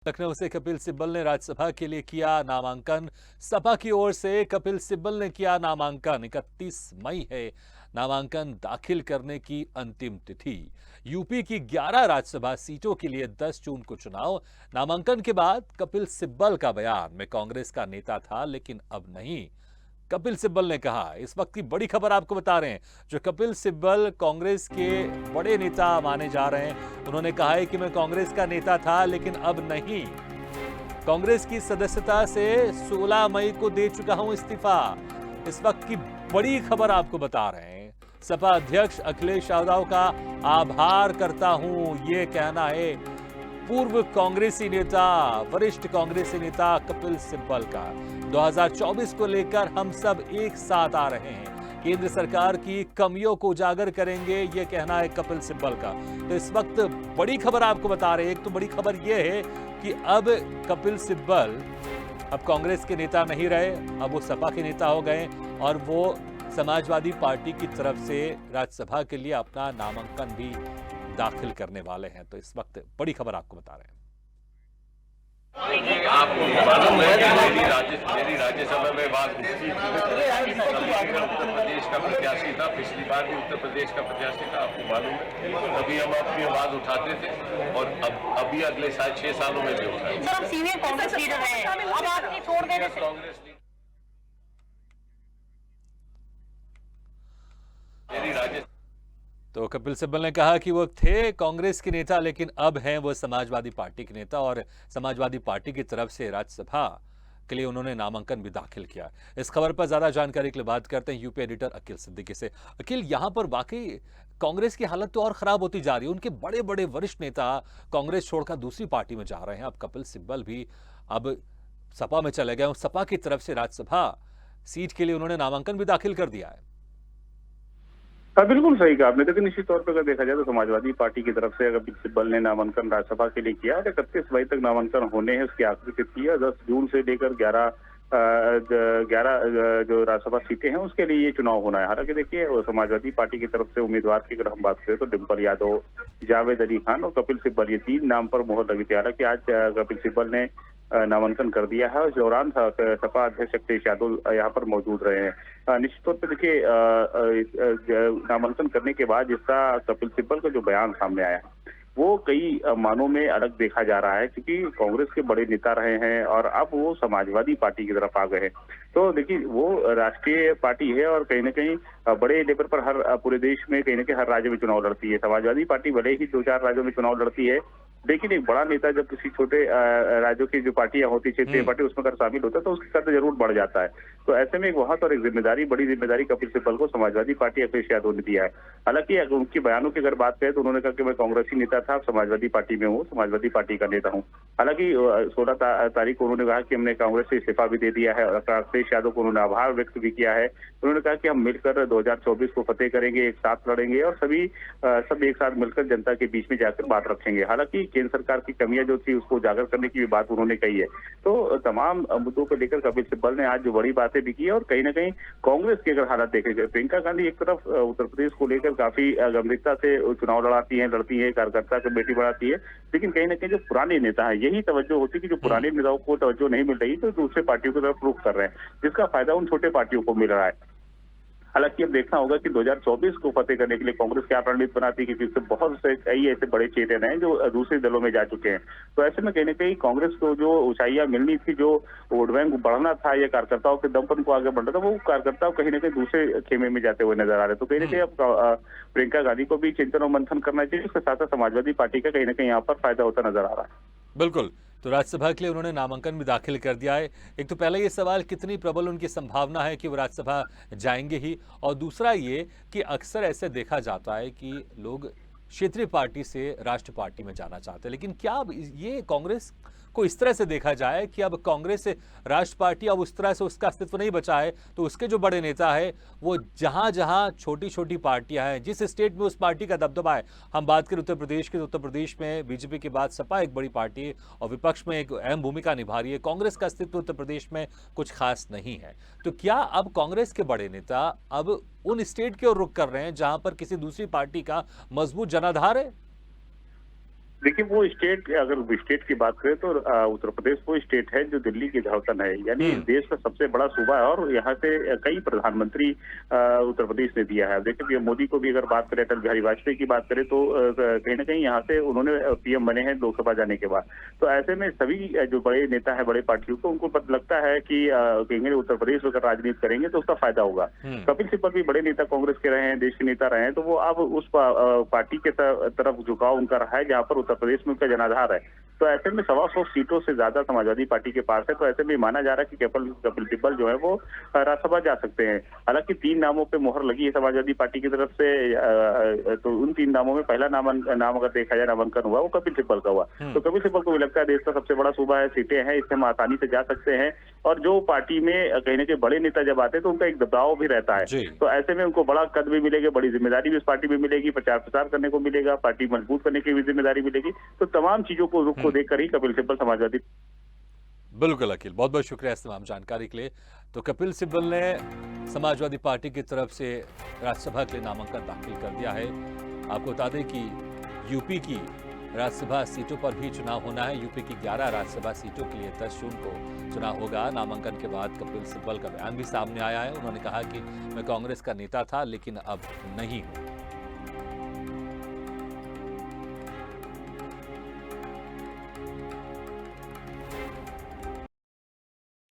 लखनऊ से कपिल सिब्बल ने राज्यसभा के लिए किया नामांकन। सपा की ओर से कपिल सिब्बल ने किया नामांकन। 31 मई है नामांकन दाखिल करने की अंतिम तिथि। यूपी की 11 राज्यसभा सीटों के लिए 10 जून को चुनाव। नामांकन के बाद कपिल सिब्बल का बयान, मैं कांग्रेस का नेता था लेकिन अब नहीं। कपिल सिब्बल ने कहा, इस वक्त की बड़ी खबर आपको बता रहे हैं। जो कपिल सिब्बल कांग्रेस के बड़े नेता माने जा रहे हैं, उन्होंने कहा है कि मैं कांग्रेस का नेता था लेकिन अब नहीं। कांग्रेस की सदस्यता से 16 मई को दे चुका हूं इस्तीफा। इस वक्त की बड़ी खबर आपको बता रहे हैं। सपा अध्यक्ष अखिलेश यादव का आभार करता हूं, ये कहना है पूर्व कांग्रेसी नेता, वरिष्ठ कांग्रेसी नेता कपिल सिब्बल का। 2024 को लेकर हम सब एक साथ आ रहे हैं, केंद्र सरकार की कमियों को उजागर करेंगे, यह कहना है कपिल सिब्बल का। तो इस वक्त बड़ी खबर आपको बता रहे हैं। एक तो बड़ी खबर यह है कि अब कपिल सिब्बल अब कांग्रेस के नेता नहीं रहे, अब वो सपा के नेता हो गए और वो समाजवादी पार्टी की तरफ से राज्यसभा के लिए अपना नामांकन भी दाखिल करने वाले हैं। तो इस वक्त बड़ी खबर आपको बता रहे हैं। आपको मालूम है कि मेरी राज्यसभा में बात हुई थी। उत्तर प्रदेश का प्रत्याशी था, पिछली बार भी उत्तर प्रदेश का प्रत्याशी था, आपको मालूम है। तभी हम अपनी आवाज उठाते थे और अभी अगले 6 सालों में भी उठाएंगे। सर, आप सीनियर कांग्रेस लीडर हैं, अब आप नहीं छोड़ देने से कांग्रेस मेरी राज्य तो कपिल सिब्बल ने कहा कि वो थे कांग्रेस के नेता लेकिन अब हैं वो समाजवादी पार्टी के नेता और समाजवादी पार्टी की तरफ से राज्यसभा के लिए उन्होंने नामांकन भी दाखिल किया। इस खबर पर ज्यादा जानकारी के लिए बात करते हैं यूपी एडिटर अकील सिद्दीकी से। अकील, यहां पर वाकई कांग्रेस की हालत तो और खराब होती जा रही है। उनके बड़े बड़े वरिष्ठ नेता कांग्रेस छोड़कर दूसरी पार्टी में जा रहे हैं। अब कपिल सिब्बल भी अब सपा में चले गए और सपा की तरफ से राज्यसभा सीट के लिए उन्होंने नामांकन भी दाखिल कर दिया है। हाँ, बिल्कुल सही कहा आपने। देखिए, निश्चित तौर पर अगर देखा जाए तो समाजवादी पार्टी की तरफ से कपिल सिब्बल ने नामांकन राज्यसभा के लिए किया है। 31 मई तक नामांकन होने हैं, उसकी आखिरी तिथि है। 10 जून से लेकर 11 जो राज्यसभा सीटें हैं उसके लिए ये चुनाव होना है। हालांकि देखिए, समाजवादी पार्टी की तरफ से उम्मीदवार की अगर हम बात करें तो डिम्पल यादव, जावेद अली खान और कपिल सिब्बल, ये 3 नाम पर मोहर लगी थी। हालांकि आज कपिल सिब्बल ने नामांकन कर दिया है। उस दौरान सपा अध्यक्ष अखिलेश यादव यहाँ पर मौजूद रहे हैं। निश्चित तौर पर देखिए, नामांकन करने के बाद जिसका कपिल सिब्बल का जो बयान सामने आया वो कई मानों में अलग देखा जा रहा है, क्योंकि कांग्रेस के बड़े नेता रहे हैं और अब वो समाजवादी पार्टी की तरफ आ गए हैं। तो देखिए, वो राष्ट्रीय पार्टी है और कहीं ना कहीं बड़े लेवल पर हर पूरे देश में कहीं ना कहीं हर राज्य में चुनाव लड़ती है। समाजवादी पार्टी भले ही 2-4 राज्यों में चुनाव लड़ती है, लेकिन एक बड़ा नेता जब किसी छोटे राज्यों की जो पार्टियां होती, क्षेत्रीय पार्टी, उसमें अगर शामिल होता है तो उसका कद जरूर बढ़ जाता है। तो ऐसे में एक बहुत और एक जिम्मेदारी, बड़ी जिम्मेदारी कपिल सिब्बल को समाजवादी पार्टी अखिलेश यादव ने दिया है। हालांकि उनके बयानों की अगर बात करें तो उन्होंने कहा कि मैं कांग्रेसी नेता था, समाजवादी पार्टी में हूँ, समाजवादी पार्टी का नेता हूँ। हालांकि 16 तारीख को उन्होंने कहा कि हमने कांग्रेस से इस्तीफा भी दे दिया है और अखिलेश यादव को उन्होंने आभार व्यक्त भी किया है। उन्होंने कहा कि हम मिलकर 2024 को फतेह करेंगे, एक साथ लड़ेंगे और सब एक साथ मिलकर जनता के बीच में जाकर बात रखेंगे। हालांकि केंद्र सरकार की कमियां जो थी उसको उजागर करने की भी बात उन्होंने कही है। तो तमाम मुद्दों को लेकर कपिल सिब्बल ने आज जो बड़ी बातें भी की है और कहीं ना कहीं कांग्रेस की अगर हालत देखे जाए, प्रियंका गांधी एक तरफ उत्तर प्रदेश को लेकर काफी गंभीरता से चुनाव लड़ती है, कार्यकर्ता कमेटी बढ़ाती है, लेकिन कहीं ना कहीं जो पुराने नेता हैं, यही तवज्जो होती है कि जो पुराने नेताओं को तवज्जो नहीं मिल रही तो दूसरे पार्टियों की तरफ रुख कर रहे हैं, जिसका फायदा उन छोटे पार्टियों को मिल रहा है। हालांकि अब देखना होगा कि 2024 को फतेह करने के लिए कांग्रेस क्या रणनीति बनाती है, क्योंकि बहुत से कई ऐसे बड़े चेहरे हैं जो दूसरे दलों में जा चुके हैं। तो ऐसे में कहीं ना कहीं कांग्रेस को जो ऊंचाइयां मिलनी थी, जो वोट बैंक बढ़ना था या कार्यकर्ताओं के दम पर उनको आगे बढ़ना था, वो कार्यकर्ता कहीं ना कहीं दूसरे खेमे में जाते हुए नजर आ रहे हैं। तो कहीं ना कहीं अब प्रियंका गांधी को भी चिंतन और मंथन करना चाहिए। इसके साथ साथ समाजवादी पार्टी का कहीं ना कहीं यहाँ पर फायदा होता नजर आ रहा है। बिल्कुल। तो राज्यसभा के लिए उन्होंने नामांकन भी दाखिल कर दिया है। एक तो पहला ये सवाल, कितनी प्रबल उनकी संभावना है कि वो राज्यसभा जाएंगे ही, और दूसरा ये कि अक्सर ऐसे देखा जाता है कि लोग क्षेत्रीय पार्टी से राष्ट्र पार्टी में जाना चाहते हैं, लेकिन क्या अब ये कांग्रेस को इस तरह से देखा जाए कि अब कांग्रेस से राष्ट्र पार्टी अब उस तरह से उसका अस्तित्व नहीं बचा है, तो उसके जो बड़े नेता है वो जहां जहां छोटी छोटी पार्टियां हैं, जिस स्टेट में उस पार्टी का दबदबा है, हम बात करें उत्तर प्रदेश की, तो उत्तर प्रदेश में बीजेपी के बाद सपा एक बड़ी पार्टी है और विपक्ष में एक अहम भूमिका निभा रही है। कांग्रेस का अस्तित्व उत्तर प्रदेश में कुछ खास नहीं है। तो क्या अब कांग्रेस के बड़े नेता अब उन स्टेट की ओर रुख कर रहे हैं जहां पर किसी दूसरी पार्टी का मजबूत जनाधार है? देखिए वो स्टेट, अगर स्टेट की बात करें तो उत्तर प्रदेश वो स्टेट है जो दिल्ली की धड़कन है, यानी देश का सबसे बड़ा सूबा है और यहाँ से कई प्रधानमंत्री उत्तर प्रदेश ने दिया है। देखिए मोदी को भी अगर बात करें, अटल बिहारी वाजपेयी की बात करें तो कहीं ना कहीं यहाँ से उन्होंने पीएम बने हैं लोकसभा जाने के बाद। तो ऐसे में सभी जो बड़े नेता है, बड़े पार्टियों को, उनको लगता है कि कहेंगे उत्तर प्रदेश में अगर राजनीति करेंगे तो उसका फायदा होगा। कपिल सिब्बल भी बड़े नेता कांग्रेस के रहे हैं, देश के नेता रहे हैं, तो वो अब उस पार्टी के तरफ झुकाव उनका रहा है जहाँ पर उत्तर प्रदेश में उनका जनाधार है। तो ऐसे में 125 सीटों से ज्यादा समाजवादी पार्टी के पास है। तो ऐसे में माना जा रहा है कि कपिल सिब्बल जो है वो राज्यसभा जा सकते हैं। हालांकि 3 नामों पे मोहर लगी है समाजवादी पार्टी की तरफ से, तो उन 3 नामों में पहला नाम अगर देखा जाए नामांकन हुआ वो कपिल सिब्बल का हुआ। तो कपिल सिब्बल को भी लगता है देश का सबसे बड़ा सूबा है, सीटें हैं, इससे हम आसानी से जा सकते हैं। और जो पार्टी में कहीं ना कहीं बड़े नेता जब आते हैं तो उनका एक दबाव भी रहता है। तो ऐसे में उनको बड़ा कद भी मिलेगा, बड़ी जिम्मेदारी भी उस पार्टी में मिलेगी, प्रचार प्रसार करने को मिलेगा, पार्टी मजबूत करने की भी जिम्मेदारी मिलेगी। तो तमाम चीजों को रुख को देखकर ही कपिल सिब्बल समाजवादी। बिल्कुल अखिल, बहुत बहुत शुक्रिया इस तमाम जानकारी के लिए। तो कपिल सिब्बल ने समाजवादी पार्टी की तरफ से राज्यसभा के लिए नामांकन दाखिल कर दिया है। आपको बता दें कि यूपी की राज्यसभा सीटों पर भी चुनाव होना है। यूपी की 11 राज्यसभा सीटों के लिए 10 जून को चुनाव होगा। नामांकन के बाद कपिल सिब्बल का बयान भी सामने आया है। उन्होंने कहा कि मैं कांग्रेस का नेता था लेकिन अब नहीं हूं।